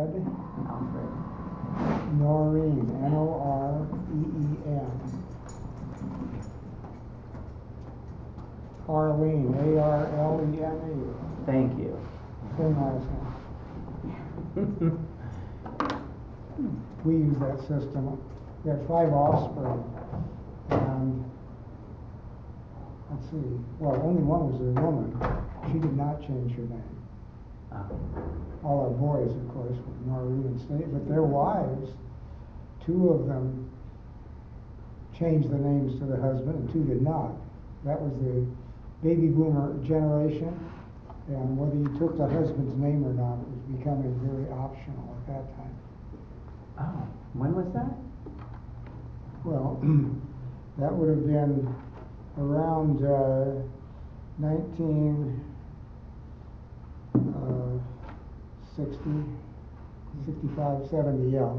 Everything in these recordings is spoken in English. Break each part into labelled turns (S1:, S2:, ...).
S1: Alfred.
S2: Noreen, Noreen. Arlene, Arlene.
S1: Thank you.
S2: Same last name. We use that system. We had 5 offspring, and let's see, well, only one was a woman. She did not change her name. All our boys, of course, were Noreen and State, but their wives, 2 of them changed the names to the husband, and 2 did not. That was the baby boomer generation, and whether you took the husband's name or not was becoming very optional at that time.
S1: Oh, when was that?
S2: Well, that would have been around 65, 70, yeah.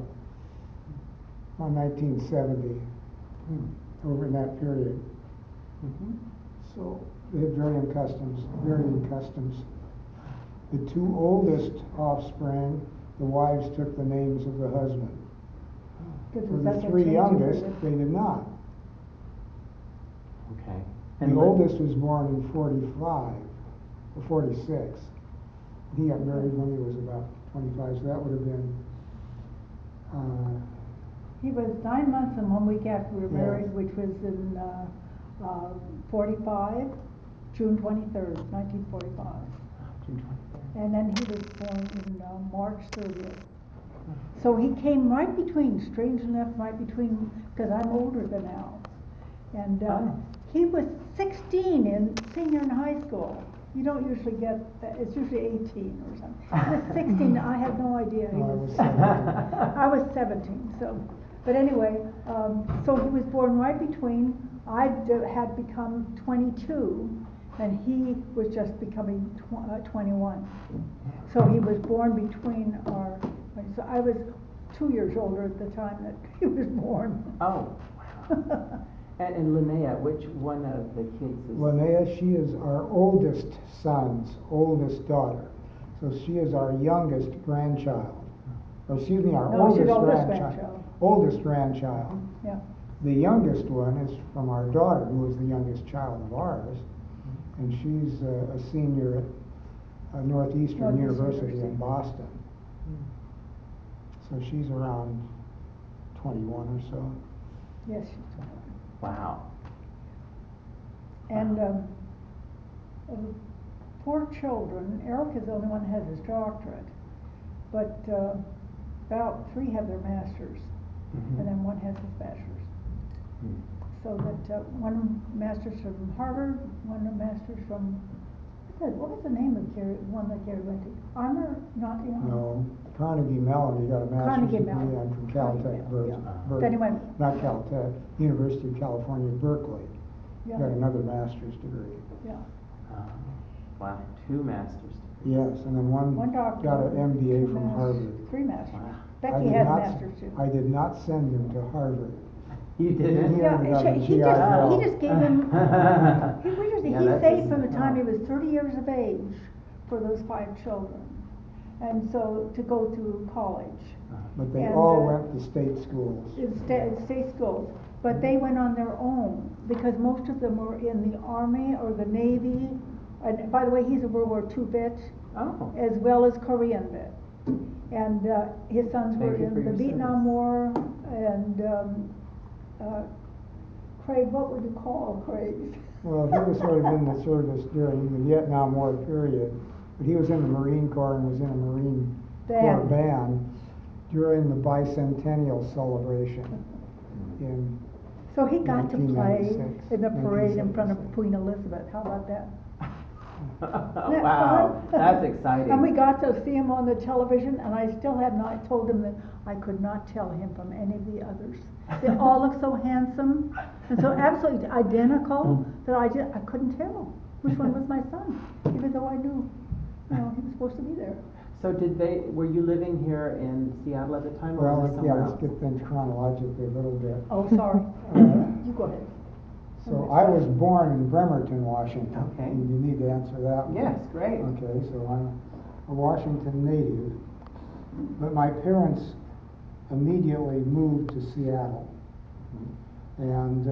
S2: Around 1970, over in that period.
S1: Mm-hmm.
S2: So they had varying customs. The 2 oldest offspring, the wives took the names of the husband. For the 3 youngest, they did not.
S1: Okay.
S2: The oldest was born in 45 or 46. He got married when he was about 25, so that would have been.
S3: He was 9 months and 1 week after we were
S2: Yeah.
S3: married, which was in 45, June 23rd, 1945.
S1: June 23rd.
S3: And then he was born in March 30th. So he came right between, strange enough, because I'm older than Al. And he was 16 in senior in high school. You don't usually get that, it's usually 18 or something. He was 16, I had no idea he
S2: No, I
S3: was.
S2: was 17.
S3: I was 17, so, but anyway, so he was born right between, had become 22, and he was just becoming 21. So he was born between our, so I was 2 years older at the time that he was born.
S1: Oh, wow. And Linnea, which one of the kids is?
S2: Linnea, she is our oldest son's oldest daughter. So she is our youngest grandchild. Or excuse me, our
S3: No, she's
S2: oldest
S3: oldest
S2: grandchild. Oldest grandchild.
S3: Yeah.
S2: The youngest one is from our daughter, who is the youngest child of ours. And she's a senior at Northeastern University in Boston. So she's around 21 or so.
S3: Yes, she's 21.
S1: Wow.
S3: And 4 children. Eric is the only one who has his doctorate, but about 3 have their masters, and then 1 has his bachelor's. So that 1 master's from Harvard, 1 master's from, what was the name of one that Gary went to? Armour, not
S2: No, Carnegie Mellon, he got a master's
S3: Carnegie
S2: degree.
S3: Mellon.
S2: I'm from Caltech,
S3: Yeah.
S2: Berkeley.
S3: Anyway.
S2: Not Caltech, University of California, Berkeley.
S3: Yeah.
S2: Got another master's degree.
S3: Yeah.
S1: Wow, 2 masters.
S2: Yes, and then one
S3: One doctor.
S2: got an MBA
S3: 2
S2: from
S3: masters,
S2: Harvard.
S3: 3 masters.
S1: Wow.
S3: Becky has masters too.
S2: I did not send him to Harvard.
S1: You didn't?
S2: Yeah.
S3: Yeah,
S2: got a
S3: he
S2: GI Bill.
S3: just gave him, he
S1: Yeah,
S3: saved from the time he was 30 years of age for those 5 children. And so to go through college.
S2: But they
S3: And,
S2: all went to state schools.
S3: In state schools, but they went on their own, because most of them were in the Army or the Navy, and by the way, he's a World War II vet,
S1: Oh.
S3: as well as Korean vet. And his sons
S1: Thank
S3: were
S1: you
S3: in
S1: for
S3: the
S1: your
S3: Vietnam
S1: service.
S3: War, and Craig, what would you call Craig?
S2: Well, he was sort of in the service during the Vietnam War period, but he was in the Marine Corps and was in a Marine Corps band during the bicentennial celebration in
S3: So he got to play
S2: 1996,
S3: in the parade in front of
S2: 1976.
S3: Queen Elizabeth. How about that? Isn't that
S1: Wow,
S3: fun?
S1: that's exciting.
S3: And we got to see him on the television, and I still have not told him that I could not tell him from any of the others. They all look so handsome and so absolutely identical that I couldn't tell which one was my son, even though I knew, he was supposed to be there.
S1: So were you living here in Seattle at the time, or
S2: Well,
S1: was it
S2: yeah,
S1: somewhere
S2: let's
S1: else?
S2: get things chronologically a little bit.
S3: Oh, sorry.
S2: Uh,
S3: You go ahead.
S2: So I was born in Bremerton, Washington.
S1: Okay.
S2: You need to answer that one.
S1: Yes, great.
S2: Okay, so I'm a Washington native. But my parents immediately moved to Seattle. And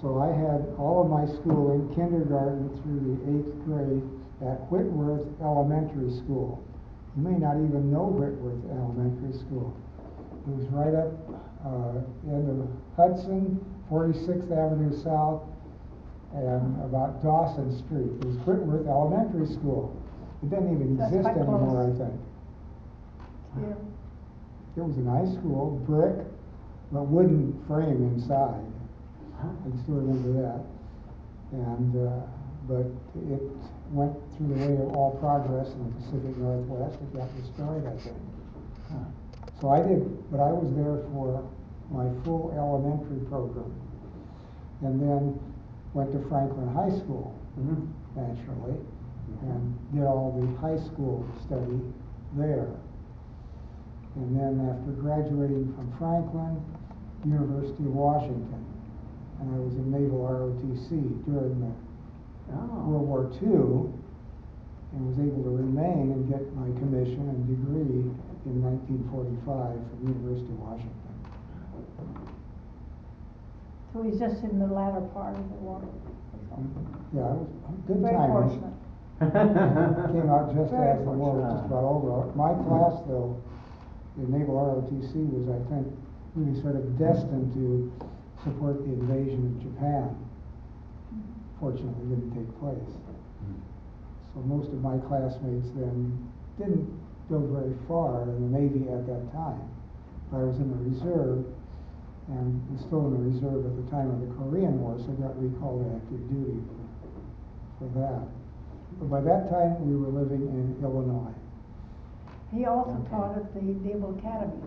S2: so I had all of my schooling, kindergarten through the 8th grade, at Whitworth Elementary School. You may not even know Whitworth Elementary School. It was right up end of Hudson, 46th Avenue South, and about Dawson Street. It was Whitworth Elementary School. It doesn't even
S3: That's
S2: exist
S3: quite
S2: anymore,
S3: close.
S2: I think.
S3: Yeah.
S2: It was a nice school, brick, but wooden frame inside. I can still remember that. And, but it went through the way of all progress in the Pacific Northwest. It got destroyed, I think. So I did, but I was there for my full elementary program. And then went to Franklin High School, naturally, and did all the high school study there. And then after graduating from Franklin, University of Washington, and I was in Naval ROTC during the World War II, and was able to remain and get my commission and degree in 1945 from University of Washington.
S3: So he's just in the latter part of the war.
S2: Yeah, it was a good
S3: Very
S2: timing.
S3: fortunate.
S2: Came out just
S3: Very
S2: as the war was just about over. My class, though, the Naval ROTC, was, I think, really sort of destined to support the invasion of Japan. Fortunately, it didn't take place. So most of my classmates then didn't go very far in the Navy at that time. I was in the reserve, and was still in the reserve at the time of the Korean War, so got recalled to active duty for that. But by that time, we were living in Illinois.
S3: He also
S1: Okay.
S3: taught at the Naval Academy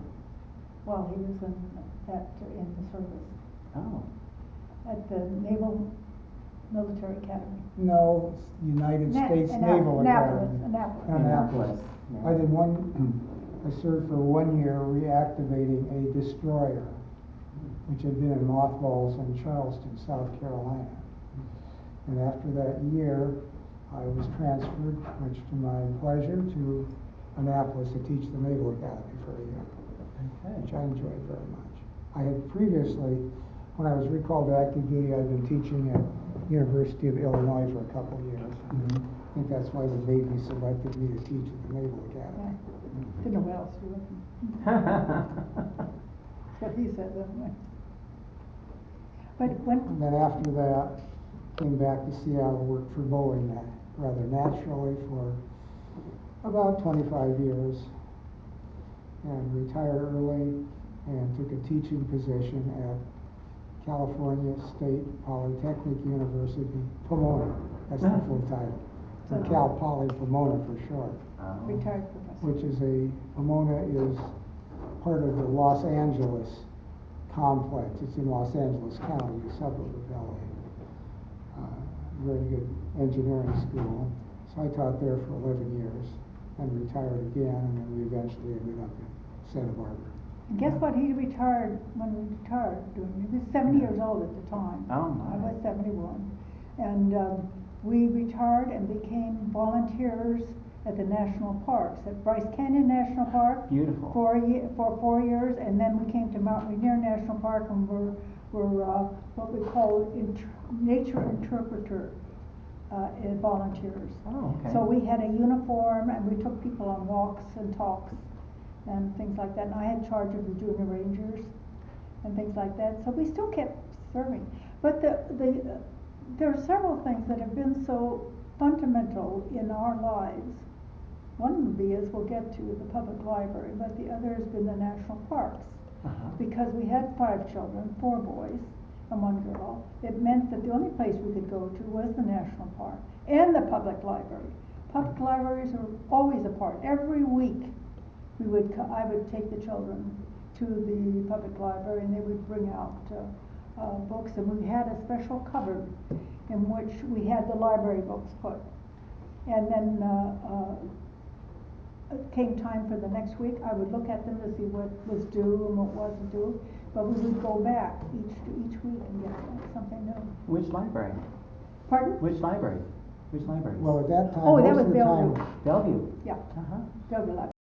S3: while he was in the service,
S1: Oh,
S3: at the Naval Military Academy.
S2: No, United States Naval Academy.
S3: Annapolis.
S2: Annapolis. I did I served for 1 year reactivating a destroyer, which had been in mothballs in Charleston, South Carolina. And after that year, I was transferred, much to my pleasure, to Annapolis to teach the Naval Academy for a year, which I enjoyed very much. I had previously, when I was recalled to active duty, I'd been teaching at University of Illinois for a couple of years. I think that's why the Navy selected me to teach at the Naval Academy.
S3: Didn't know what else to do. That's what he said, anyway. But when,
S2: And then after that, came back to Seattle, worked for Boeing rather naturally for about 25 years, and retired early and took a teaching position at California State Polytechnic University, Pomona. That's the full title. Or Cal Poly Pomona for short.
S3: retired professor.
S2: Which is Pomona is part of the Los Angeles complex. It's in Los Angeles County, a suburb of LA. Very good engineering school. So I taught there for 11 years and retired again, and then we eventually ended up in Santa Barbara.
S3: And guess what, he retired, when we retired, he was 70 years old at the time.
S1: Oh, my.
S3: I was 71. And we retired and became volunteers at the national parks, at Bryce Canyon National Park.
S1: beautiful.
S3: For 4 years, and then we came to Mount Rainier National Park, and we're what we call nature interpreter volunteers.
S1: Oh, okay.
S3: So we had a uniform, and we took people on walks and talks and things like that. And I had charge of the junior rangers and things like that. So we still kept serving. But there are several things that have been so fundamental in our lives. One of these we'll get to the public library, but the other has been the national parks. Because we had 5 children, 4 boys and 1 girl. It meant that the only place we could go to was the national park and the public library. Public libraries are always apart. Every week I would take the children to the public library, and they would bring out books, and we had a special cupboard in which we had the library books put. And then it came time for the next week, I would look at them to see what was due and what wasn't due, but we would go back each week and get something new.
S1: Which library?
S3: Pardon?
S1: Which library? Which library?
S2: Well, at that time,
S3: Oh, that
S2: most
S3: was
S2: of the
S3: Bellevue.
S2: time,
S1: Bellevue.
S3: Yeah,
S1: Uh-huh.
S3: Bellevue Library.